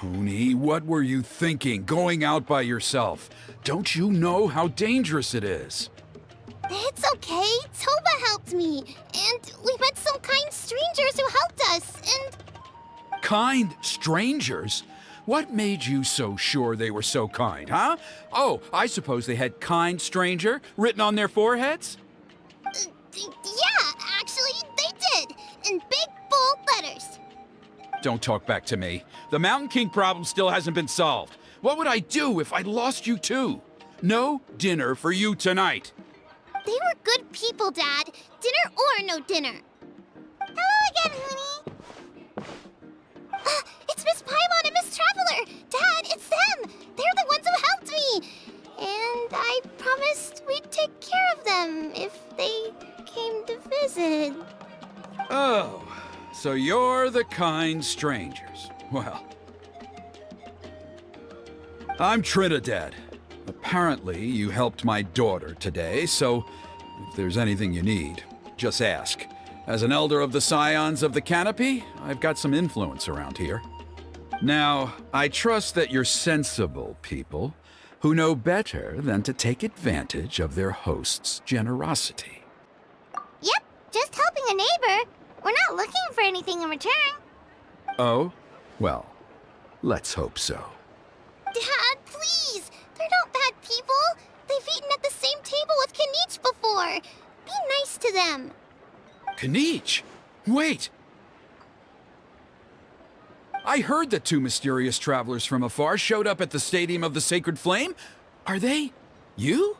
Huni, what were you thinking, going out by yourself? Don't you know how dangerous it is? It's okay. Toba helped me. And we met some kind strangers who helped us. And Kind strangers? What made you so sure they were so kind, huh? Oh, I suppose they had kind stranger written on their foreheads? yeah, actually, they did. In big, bold letters. Don't talk back to me. The Mountain King problem still hasn't been solved. What would I do if I lost you too? No dinner for you tonight. They were good people, Dad. Dinner or no dinner. Hello again, Huni. It's Miss Paimon and Miss Traveler. Dad, it's them. They're the ones who helped me. And I promised we'd take care of them if they came to visit. Oh, so you're the kind strangers. Well, I'm Trinidad. Apparently, you helped my daughter today, so if there's anything you need, just ask. As an elder of the Scions of the Canopy, I've got some influence around here. Now, I trust that you're sensible people who know better than to take advantage of their host's generosity. Yep, just helping a neighbor. We're not looking for anything in return. Oh? Well, let's hope so. Dad, please! They're not bad people! They've eaten at the same table with Kanich before! Be nice to them! Kanich! Wait! I heard that two mysterious travelers from afar showed up at the Stadium of the Sacred Flame. Are they you?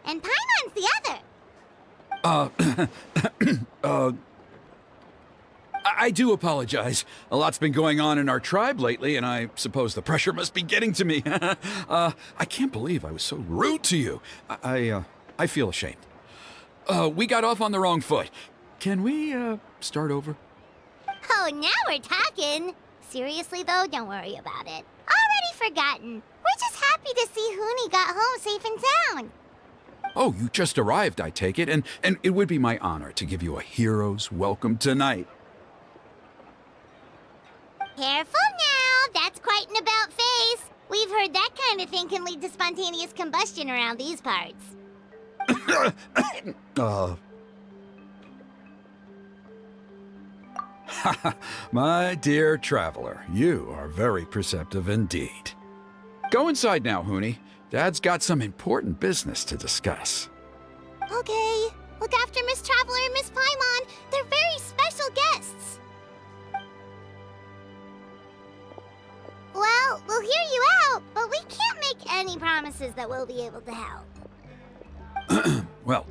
And Paimon's the other! I do apologize. A lot's been going on in our tribe lately, and I suppose the pressure must be getting to me. I can't believe I was so rude to you. I feel ashamed. We got off on the wrong foot. Can we, start over? Oh, now we're talking! Seriously, though, don't worry about it. Already forgotten. We're just happy to see Huni got home safe and sound. Oh, you just arrived, I take it, and it would be my honor to give you a hero's welcome tonight. Careful now, that's quite an about face. We've heard that kind of thing can lead to spontaneous combustion around these parts. My dear traveler, you are very perceptive indeed. Go inside now, Huni. Dad's got some important business to discuss. Okay, look after Miss Traveler and Miss Paimon. They're very special guests. Well, we'll hear you out, but we can't make any promises that we'll be able to help. Well,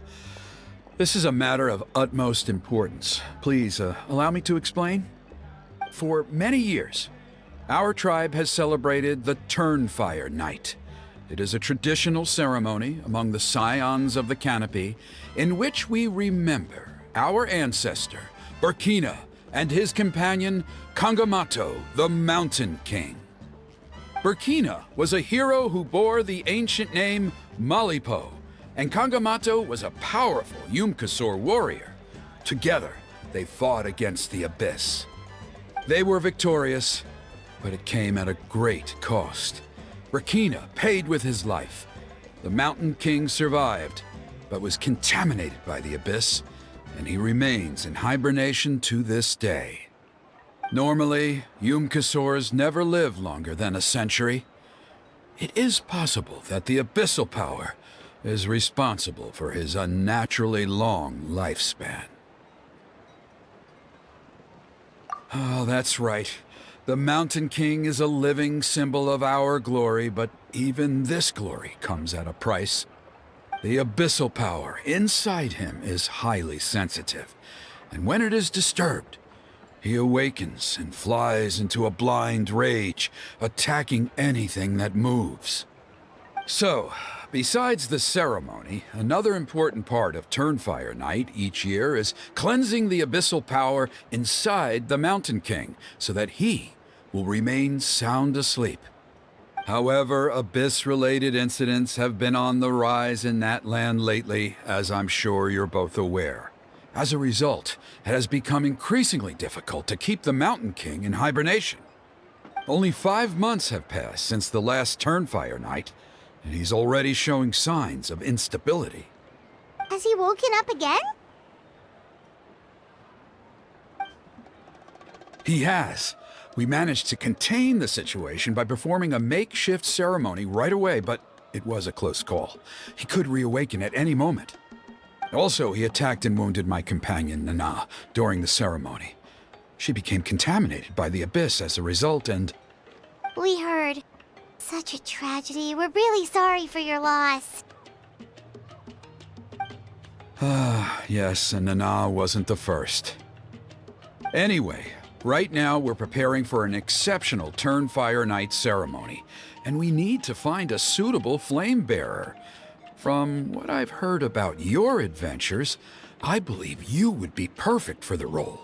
this is a matter of utmost importance. Please, allow me to explain. For many years, our tribe has celebrated the Turnfire Night. It is a traditional ceremony among the Scions of the Canopy in which we remember our ancestor, Burkina, and his companion, Kangamato, the Mountain King. Burkina was a hero who bore the ancient name Malipo, and Kangamato was a powerful Yupanqui warrior. Together, they fought against the Abyss. They were victorious, but it came at a great cost. Burkina paid with his life. The Mountain King survived, but was contaminated by the Abyss, and he remains in hibernation to this day. Normally, Yupanqui never live longer than a century. It is possible that the abyssal power is responsible for his unnaturally long lifespan. Oh, that's right. The Mountain King is a living symbol of our glory, but even this glory comes at a price. The abyssal power inside him is highly sensitive, and when it is disturbed, he awakens and flies into a blind rage, attacking anything that moves. So, besides the ceremony, another important part of Turnfire Night each year is cleansing the abyssal power inside the Mountain King so that he will remain sound asleep. However, Abyss-related incidents have been on the rise in that land lately, as I'm sure you're both aware. As a result, it has become increasingly difficult to keep the Mountain King in hibernation. Only 5 months have passed since the last Turnfire night, and he's already showing signs of instability. Has he woken up again? He has. We managed to contain the situation by performing a makeshift ceremony right away, but it was a close call. He could reawaken at any moment. Also, he attacked and wounded my companion, Nana, during the ceremony. She became contaminated by the Abyss as a result, and... We heard. Such a tragedy. We're really sorry for your loss. Yes, and Nana wasn't the first. Anyway, right now we're preparing for an exceptional Turnfire Night ceremony, and we need to find a suitable flame bearer. From what I've heard about your adventures, I believe you would be perfect for the role.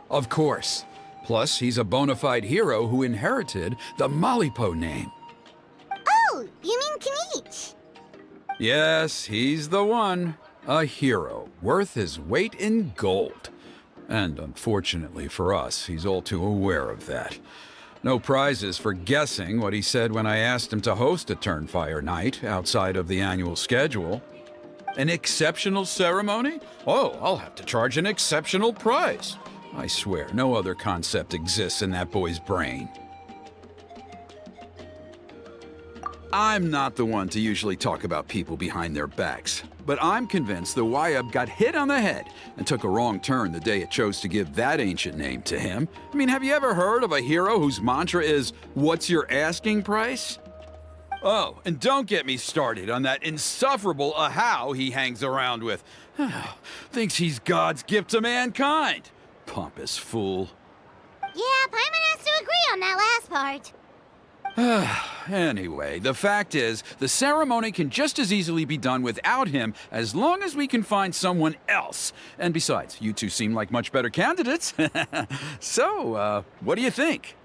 Of course. Plus, he's a bona fide hero who inherited the Malipo name. Oh, you mean Kinich? Yes, he's the one. A hero, worth his weight in gold. And unfortunately for us, he's all too aware of that. No prizes for guessing what he said when I asked him to host a Turnfire night outside of the annual schedule. An exceptional ceremony? Oh, I'll have to charge an exceptional price. I swear, no other concept exists in that boy's brain. I'm not the one to usually talk about people behind their backs, but I'm convinced the Wyab got hit on the head and took a wrong turn the day it chose to give that ancient name to him. I mean, have you ever heard of a hero whose mantra is, "What's your asking price?" Oh, and don't get me started on that insufferable Ahau he hangs around with. Thinks he's God's gift to mankind. Pompous fool. Yeah, Paimon has to agree on that last part. Anyway, the fact is, the ceremony can just as easily be done without him as long as we can find someone else. And besides, you two seem like much better candidates. So, what do you think?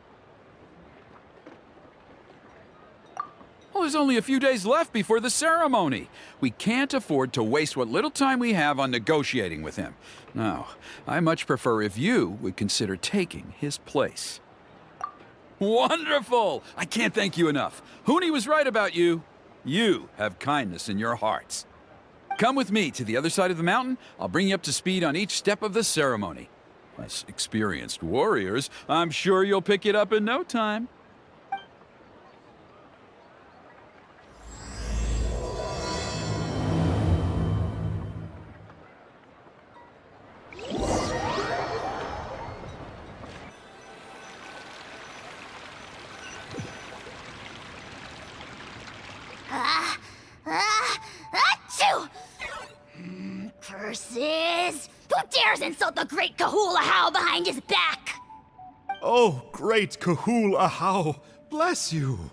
Well, there's only a few days left before the ceremony. We can't afford to waste what little time we have on negotiating with him. No, I much prefer if you would consider taking his place. Wonderful! I can't thank you enough. Huni was right about you. You have kindness in your hearts. Come with me to the other side of the mountain. I'll bring you up to speed on each step of the ceremony. As experienced warriors, I'm sure you'll pick it up in no time. Achoo! Curses! Who dares insult the great Kahula How behind his back? Oh, great Kahul Ahau, bless you.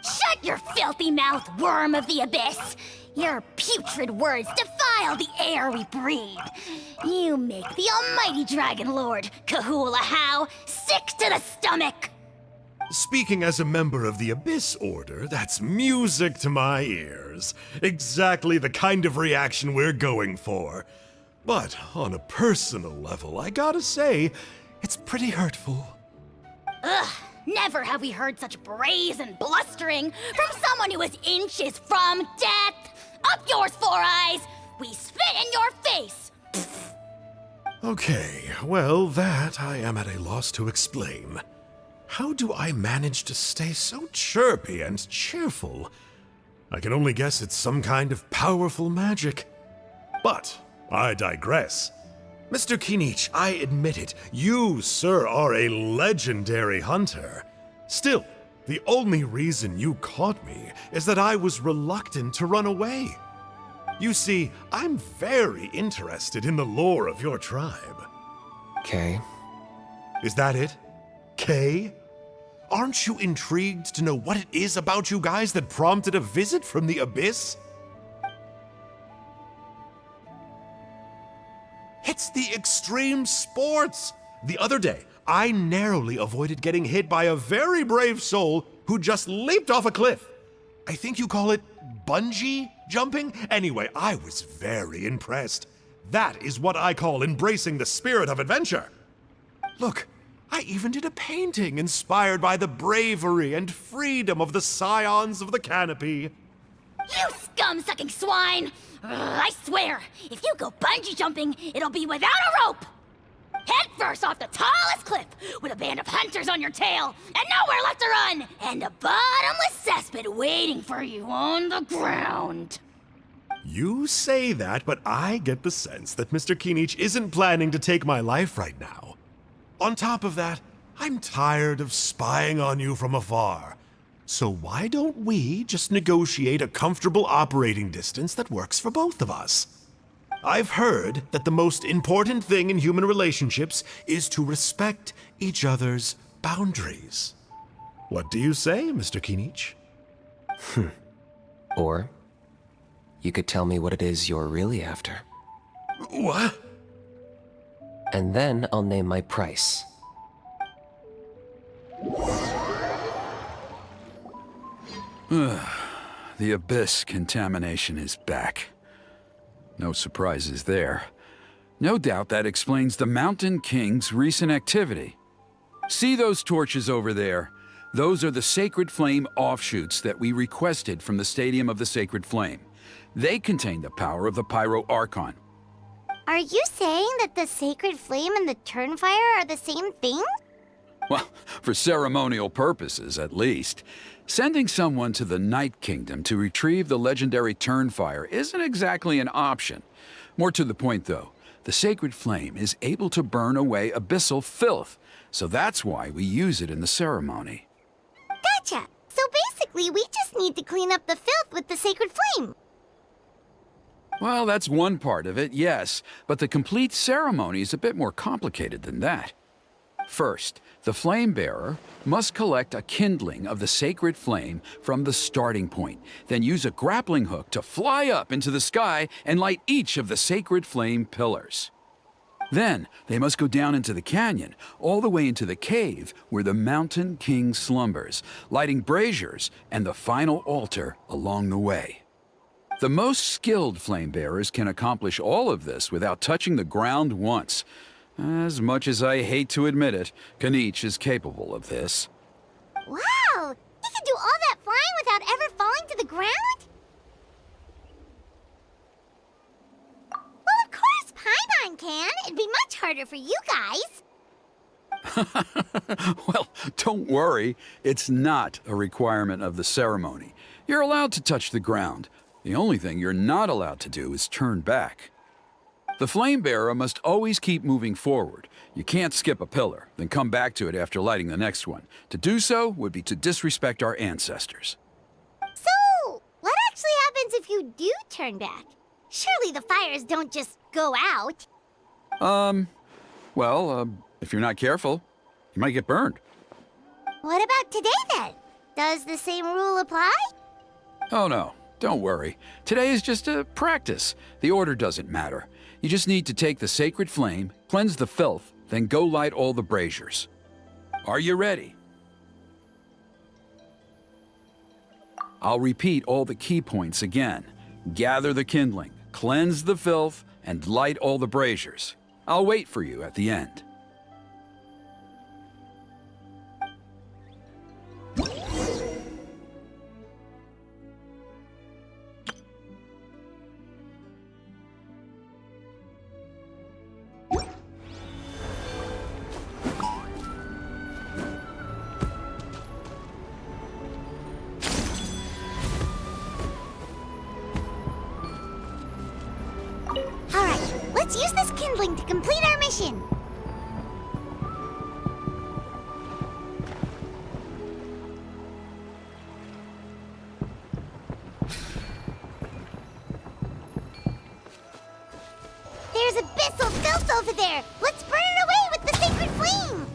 Shut your filthy mouth, worm of the abyss! Your putrid words defile the air we breathe. You make the almighty Dragon Lord, Kahula How, sick to the stomach! Speaking as a member of the Abyss Order, that's music to my ears. Exactly the kind of reaction we're going for. But on a personal level, I gotta say, it's pretty hurtful. Ugh, never have we heard such brazen blustering from someone who is inches from death! Up yours, Four Eyes! We spit in your face! Pfft. Okay, well, that I am at a loss to explain. How do I manage to stay so chirpy and cheerful? I can only guess it's some kind of powerful magic. But I digress. Mr. Kinich, I admit it, you, sir, are a legendary hunter. Still, the only reason you caught me is that I was reluctant to run away. You see, I'm very interested in the lore of your tribe. Okay. Is that it? Kay? Aren't you intrigued to know what it is about you guys that prompted a visit from the Abyss? It's the extreme sports! The other day, I narrowly avoided getting hit by a very brave soul who just leaped off a cliff. I think you call it bungee jumping. Anyway, I was very impressed. That is what I call embracing the spirit of adventure. Look, I even did a painting inspired by the bravery and freedom of the scions of the canopy. You scum-sucking swine! I swear, if you go bungee jumping, it'll be without a rope! Head first off the tallest cliff, with a band of hunters on your tail, and nowhere left to run, and a bottomless cesspit waiting for you on the ground. You say that, but I get the sense that Mr. Kinich isn't planning to take my life right now. On top of that, I'm tired of spying on you from afar. So why don't we just negotiate a comfortable operating distance that works for both of us? I've heard that the most important thing in human relationships is to respect each other's boundaries. What do you say, Mr. Kinich? Or you could tell me what it is you're really after. What? And then I'll name my price. The Abyss contamination is back. No surprises there. No doubt that explains the Mountain King's recent activity. See those torches over there? Those are the Sacred Flame offshoots that we requested from the Stadium of the Sacred Flame. They contain the power of the Pyro Archon. Are you saying that the Sacred Flame and the Turnfire are the same thing? Well, for ceremonial purposes, at least. Sending someone to the Night Kingdom to retrieve the legendary Turnfire isn't exactly an option. More to the point, though, the Sacred Flame is able to burn away abyssal filth, so that's why we use it in the ceremony. Gotcha! So basically, we just need to clean up the filth with the Sacred Flame. Well, that's one part of it, yes, but the complete ceremony is a bit more complicated than that. First, the flame bearer must collect a kindling of the sacred flame from the starting point, then use a grappling hook to fly up into the sky and light each of the sacred flame pillars. Then, they must go down into the canyon, all the way into the cave where the Mountain King slumbers, lighting braziers and the final altar along the way. The most skilled flame bearers can accomplish all of this without touching the ground once. As much as I hate to admit it, Kinich is capable of this. Wow! He can do all that flying without ever falling to the ground? Well, of course Paimon can. It'd be much harder for you guys. Well, don't worry. It's not a requirement of the ceremony. You're allowed to touch the ground. The only thing you're not allowed to do is turn back. The flame bearer must always keep moving forward. You can't skip a pillar, then come back to it after lighting the next one. To do so would be to disrespect our ancestors. So, what actually happens if you do turn back? Surely the fires don't just go out. If you're not careful, you might get burned. What about today then? Does the same rule apply? Oh no, don't worry. Today is just a practice. The order doesn't matter. You just need to take the sacred flame, cleanse the filth, then go light all the braziers. Are you ready? I'll repeat all the key points again. Gather the kindling, cleanse the filth, and light all the braziers. I'll wait for you at the end. Let's use this kindling to complete our mission. There's abyssal filth over there. Let's burn it away with the sacred flame.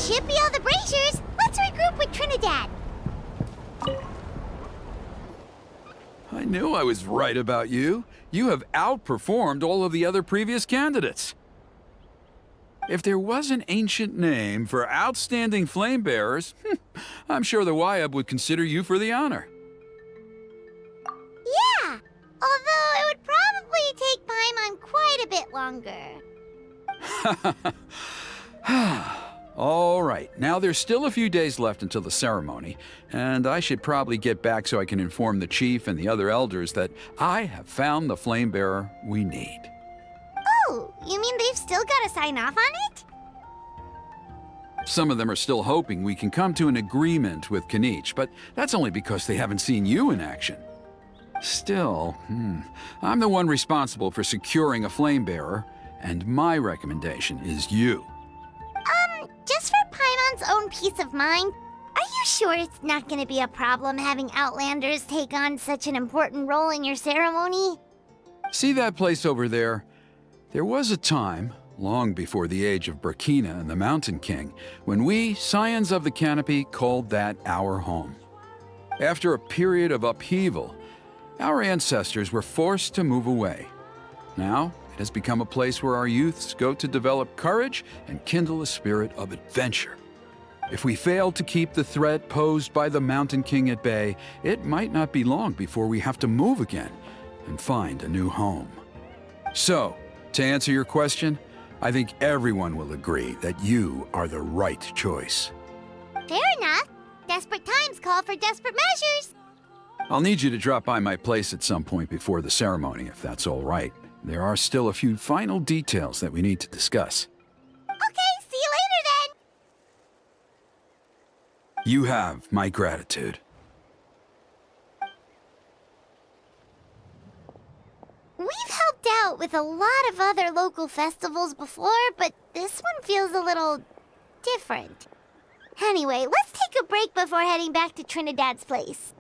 should be all the braziers. Let's regroup with Trinidad. I knew I was right about you. You have outperformed all of the other previous candidates. If there was an ancient name for outstanding flame bearers, I'm sure the Wyab would consider you for the honor. Yeah, although it would probably take Paimon quite a bit longer. All right, now there's still a few days left until the ceremony, and I should probably get back so I can inform the chief and the other elders that I have found the flame bearer we need. Oh, you mean they've still got to sign off on it? Some of them are still hoping we can come to an agreement with Kanich, but that's only because they haven't seen you in action. Still, I'm the one responsible for securing a flame bearer, and my recommendation is you. Just for Paimon's own peace of mind, are you sure it's not going to be a problem having Outlanders take on such an important role in your ceremony? See that place over there? There was a time, long before the age of Burkina and the Mountain King, when we, Scions of the Canopy, called that our home. After a period of upheaval, our ancestors were forced to move away. Now, it has become a place where our youths go to develop courage and kindle a spirit of adventure. If we fail to keep the threat posed by the Mountain King at bay, it might not be long before we have to move again and find a new home. So, to answer your question, I think everyone will agree that you are the right choice. Fair enough. Desperate times call for desperate measures. I'll need you to drop by my place at some point before the ceremony, if that's all right. There are still a few final details that we need to discuss. Okay, see you later then. You have my gratitude. We've helped out with a lot of other local festivals before, but this one feels a little different. Anyway, let's take a break before heading back to Trinidad's place.